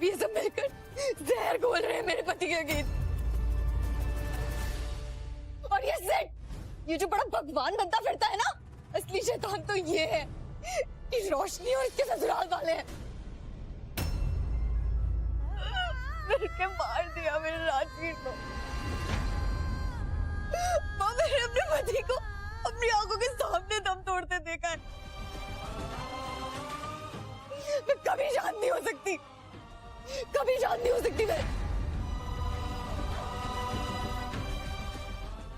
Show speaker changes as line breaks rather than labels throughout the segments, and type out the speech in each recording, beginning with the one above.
अब ये सब मिलकर जहर घोल रहे हैं मेरे पति के गीत। और ये सेठ, ये जो बड़ा भगवान बनता फिरता है ना, असली शैतान तो ये है कि रोशनी और इसके ससुराल वाले हैं। मैंने मार दिया मेरे राजवीर को। मैंने अपने पति को अपनी आंखों के सामने दम तोड़ते देखा है। मैं कभी शांत नहीं हो सकती, कभी शांत नहीं हो सकती। मैं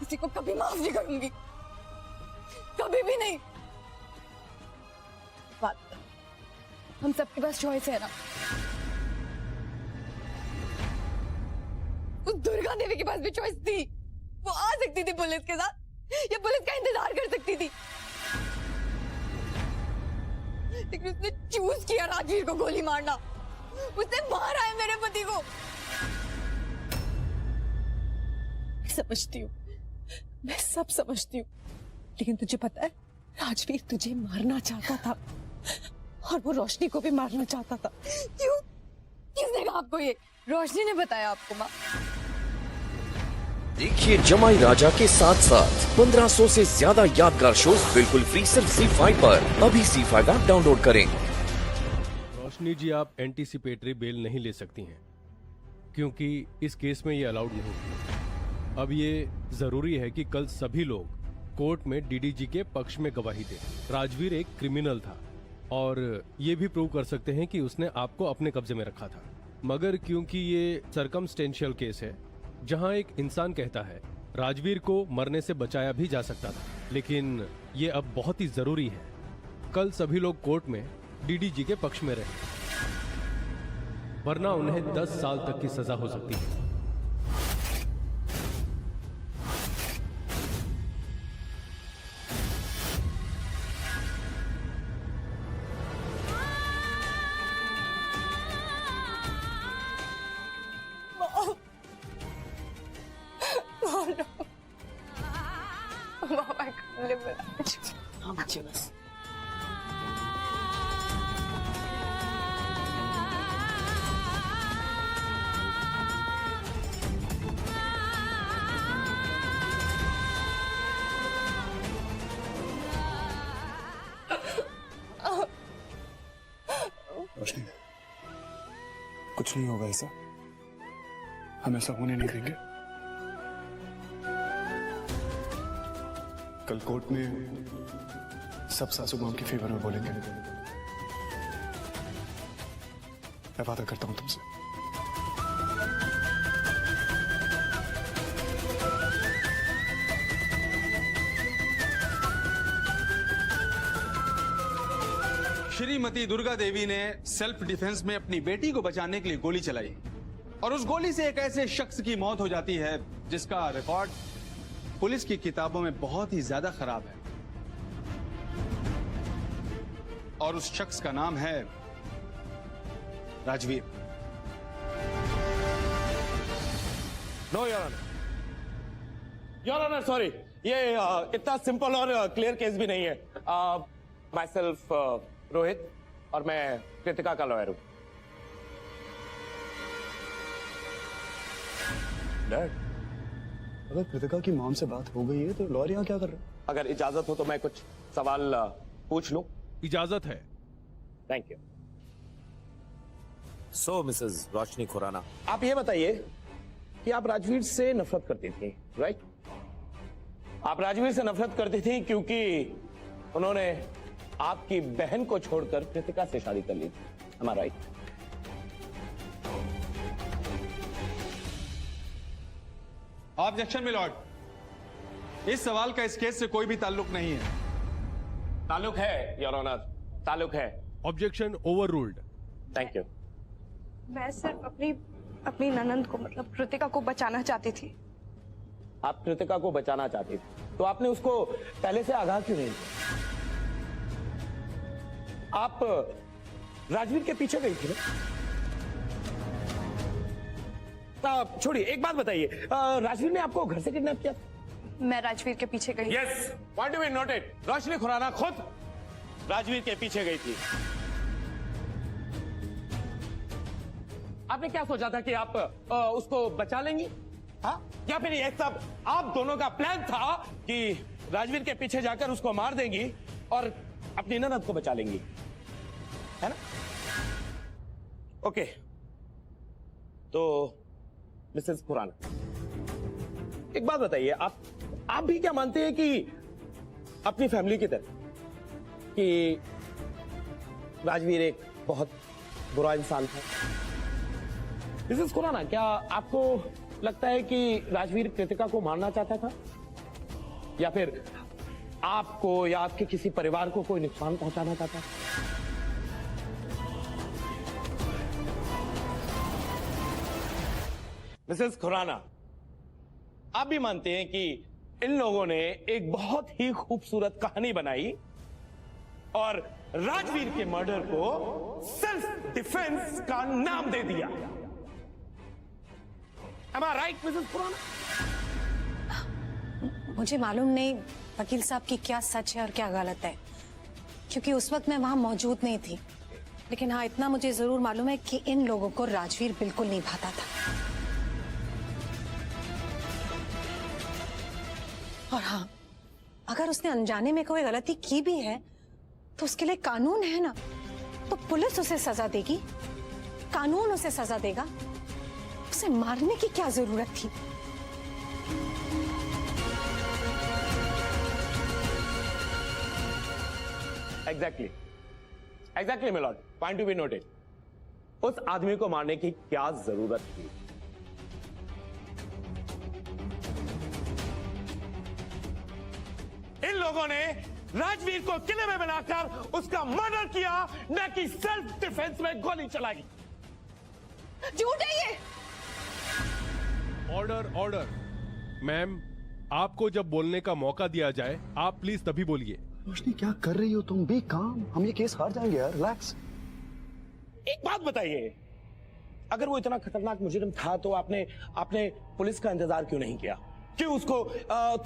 किसी को कभी माफ नहीं करूंगी, कभी भी नहीं। बात हम सबके पास चॉइस है ना। उस दुर्गा देवी के पास भी चॉइस थी, वो आ सकती थी पुलिस के साथ या पुलिस का इंतजार कर सकती थी, लेकिन उसने चूज किया राजवीर को गोली मारना। उसने मारा है मेरे पति को। समझती हूँ, मैं सब समझती हूँ, लेकिन तुझे पता है राजवीर तुझे मारना चाहता था और वो रोशनी को भी मारना चाहता था। क्यों? किसने कहा आपको ये? रोशनी ने बताया आपको माँ?
देखिए जमाई राजा के साथ साथ 1500 से ज्यादा यादगार शोज बिल्कुल फ्री सिर्फ ZEE5 पर। अभी ZEE5 ऐप डाउनलोड करें।
रोशनी जी, आप एंटीसिपेटरी बेल नहीं ले सकती हैं क्योंकि इस केस में ये अलाउड नहीं। अब ये जरूरी है कि कल सभी लोग कोर्ट में डीडीजी के पक्ष में गवाही दें। राजवीर एक क्रिमिनल था और ये भी प्रूव कर सकते हैं कि उसने आपको अपने कब्जे में रखा था, मगर क्योंकि ये सर्कमस्टेंशियल केस है जहां एक इंसान कहता है राजवीर को मरने से बचाया भी जा सकता था, लेकिन ये अब बहुत ही जरूरी है कल सभी लोग कोर्ट में डीडीजी के पक्ष में रहे, वरना उन्हें 10 साल तक की सजा हो सकती है।
हाँ बच्चे बस।
रोशनी, कुछ नहीं होगा ऐसा, हम ऐसा होने नहीं देंगे। कल कोर्ट में सब सासू माम के फेवर में बोलेंगे। मैं वादा करता हूं तुमसे।
श्रीमती दुर्गा देवी ने सेल्फ डिफेंस में अपनी बेटी को बचाने के लिए गोली चलाई और उस गोली से एक ऐसे शख्स की मौत हो जाती है जिसका रिकॉर्ड पुलिस की किताबों में बहुत ही ज्यादा खराब है, और उस शख्स का नाम है Rajveer.
No your honour, sorry, ये इतना सिंपल और क्लियर केस भी नहीं है। माई सेल्फ रोहित और मैं कृतिका का लॉयर हूं।
डैड, अगर कृतिका की मॉम से बात हो गई है तो लॉयर यहाँ क्या कर रहे हैं?
अगर इजाजत हो तो मैं कुछ सवाल पूछ लूं?
इजाजत है।
Thank you.
सो मिसेस रोशनी खुराना,
आप ये बताइए कि आप राजवीर से नफरत करती थी, राइट? आप राजवीर से नफरत करती थी क्योंकि उन्होंने आपकी बहन को छोड़कर कृतिका से शादी कर ली थी, am I right?
Objection milord, इस सवाल का इस केस से कोई भी ताल्लुक नहीं है।
ताल्लुक है योर ऑनर, ताल्लुक है।
Objection over ruled.
Thank you.
मैं सिर्फ अपनी ननंद को, मतलब कृतिका को बचाना चाहती थी।
आप कृतिका को बचाना चाहती थी तो आपने उसको पहले से आगाह क्यों नहीं किया? आप राजवीर के पीछे गई थी ना? छोड़िए, एक बात बताइए, राजवीर ने आपको घर से किडनैप किया?
मैं राजवीर के पीछे गई।
Yes, point be noted. Roshni Khurana खुद राजवीर के पीछे गई थी। आपने क्या सोचा था कि आप उसको बचा लेंगी? हाँ? या फिर ये सब आप दोनों का प्लान था कि राजवीर के पीछे जाकर उसको मार देंगी और अपनी ननद को बचा लेंगी, है ना? ओके, तो मिसेस खुराना, एक बात बताइए, आप भी क्या मानते हैं कि अपनी फैमिली की तरह कि राजवीर एक बहुत बुरा इंसान था? मिसेस खुराना, क्या आपको लगता है कि राजवीर कृतिका को मारना चाहता था, या फिर आपको या आपके किसी परिवार को कोई नुकसान पहुंचाना चाहता था? मिसेस खुराना, आप भी मानते हैं कि इन लोगों ने एक बहुत ही खूबसूरत कहानी बनाई और राजवीर के मर्डर को सेल्फ डिफेंस का नाम दे दिया? Am I right, Mrs Khurana?
मुझे मालूम नहीं वकील साहब की क्या सच है और क्या गलत है, क्योंकि उस वक्त मैं वहां मौजूद नहीं थी। लेकिन हाँ, इतना मुझे जरूर मालूम है कि इन लोगों को राजवीर बिल्कुल नहीं भाता था। और हाँ, अगर उसने अनजाने में कोई गलती की भी है तो उसके लिए कानून है ना, तो पुलिस उसे सजा देगी, कानून उसे सजा देगा। उसे मारने की क्या जरूरत थी?
Exactly milord, point to be noted. उस आदमी को मारने की क्या जरूरत थी? इन लोगों ने राजवीर को किले में बनाकर उसका मर्डर किया, न कि सेल्फ डिफेंस में गोली चलाई।
झूठ है ये।
Order, order. मैम, आपको जब बोलने का मौका दिया जाए आप प्लीज तभी बोलिए।
रोशनी, क्या कर रही हो तुम? बी काम, हम ये केस हार जाएंगे यार, रिलैक्स।
एक बात बताइए, अगर वो इतना खतरनाक मुजरिम था तो आपने पुलिस का इंतजार क्यों नहीं किया? क्यों उसको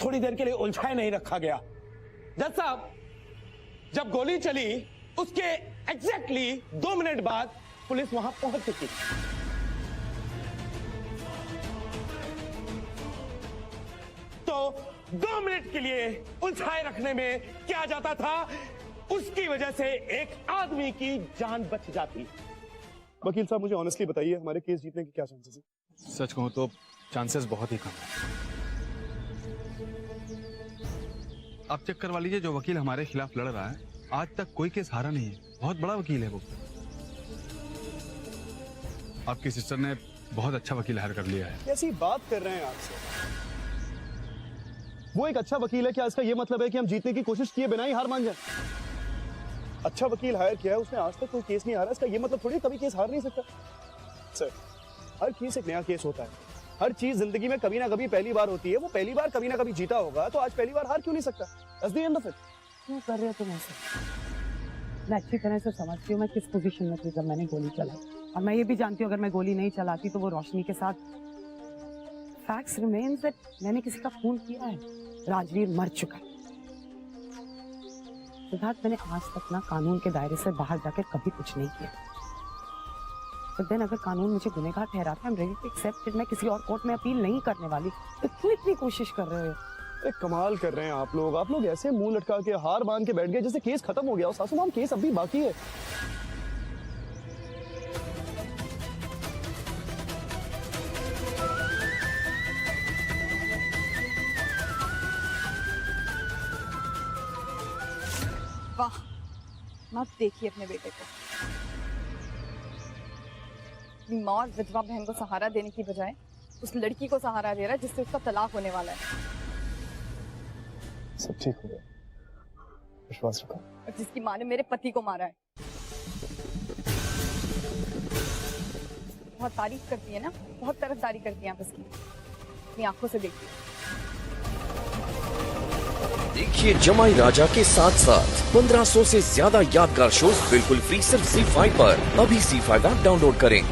थोड़ी देर के लिए उलझाए नहीं रखा गया? जज साहब, जब गोली चली उसके एग्जैक्टली 2 मिनट बाद पुलिस वहां पहुंच चुकी। तो 2 मिनट के लिए उलझाए रखने में क्या जाता था? उसकी वजह से एक आदमी की जान बच जाती।
वकील साहब, मुझे ऑनेस्टली बताइए, हमारे केस जीतने के क्या चांसेस हैं?
सच कहूं तो चांसेस बहुत ही कम है। आप चेक करवा लीजिए, जो वकील हमारे खिलाफ लड़ रहा है आज तक कोई केस हारा नहीं है। बहुत बड़ा वकील है वो। आपकी सिस्टर ने बहुत अच्छा वकील हायर कर लिया है।
कैसी बात कर रहे हैं आपसे? वो एक अच्छा वकील है, क्या इसका ये मतलब है कि हम जीतने की कोशिश किए बिना ही हार मान जाए? अच्छा वकील हायर किया है, उसने आज तक कोई केस नहीं हारा, इसका ये मतलब थोड़ी कभी केस हार नहीं सकता। सर, हर केस एक नया केस होता है। हर चीज जिंदगी में कभी ना कभी पहली बार होती है। वो पहली बार कभी ना कभी जीता होगा, तो आज पहली बार हार क्यों नहीं सकता? That's the end of it.
क्यों कर रहे हो तुम ऐसे? मैं अच्छी तरह से समझती हूँ मैं किस पोजीशन में थी जब मैंने गोली चलाई, और मैं ये भी जानती हूँ अगर मैं गोली नहीं चलाती तो वो रोशनी के साथ। फैक्ट्स रिमेन्स दैट मैंने किसी का खून किया है। राजवीर मर चुका है। सिद्धार्थ, मैंने आज तक ना कानून के दायरे से बाहर जाकर कभी कुछ नहीं किया। तो देन अगर कानून मुझे गुनहगार ठहराता है, I am ready to accept it. मैं किसी और कोर्ट में अपील नहीं करने वाली। तो क्यों इतनी कोशिश कर रहे हो?
कमाल कर रहे हैं आप लोग ऐसे मुंह लटका के हार मान के बैठ गए जैसे केस खत्म हो गया हो। सासू माम, केस अभी बाकी है।
वाह, मत देखिए अपने बेटे को। अपनी माँ और विधवा बहन को सहारा देने की बजाय उस लड़की को सहारा दे रहा है जिससे उसका तलाक होने वाला है।
सब ठीक हो गया, विश्वास रखो।
और जिसकी माँ ने मेरे पति को मारा है। बहुत तारीफ करती है ना, बहुत तरफदारी करती है आप इसकी। अपनी आंखों से देखिए।
देखिए जमाई राजा के साथ साथ 1500 से ज्यादा यादगार शोज बिल्कुल फ्री सिर्फ ZEE5 पर। अभी ZEE5 ऐप डाउनलोड करें।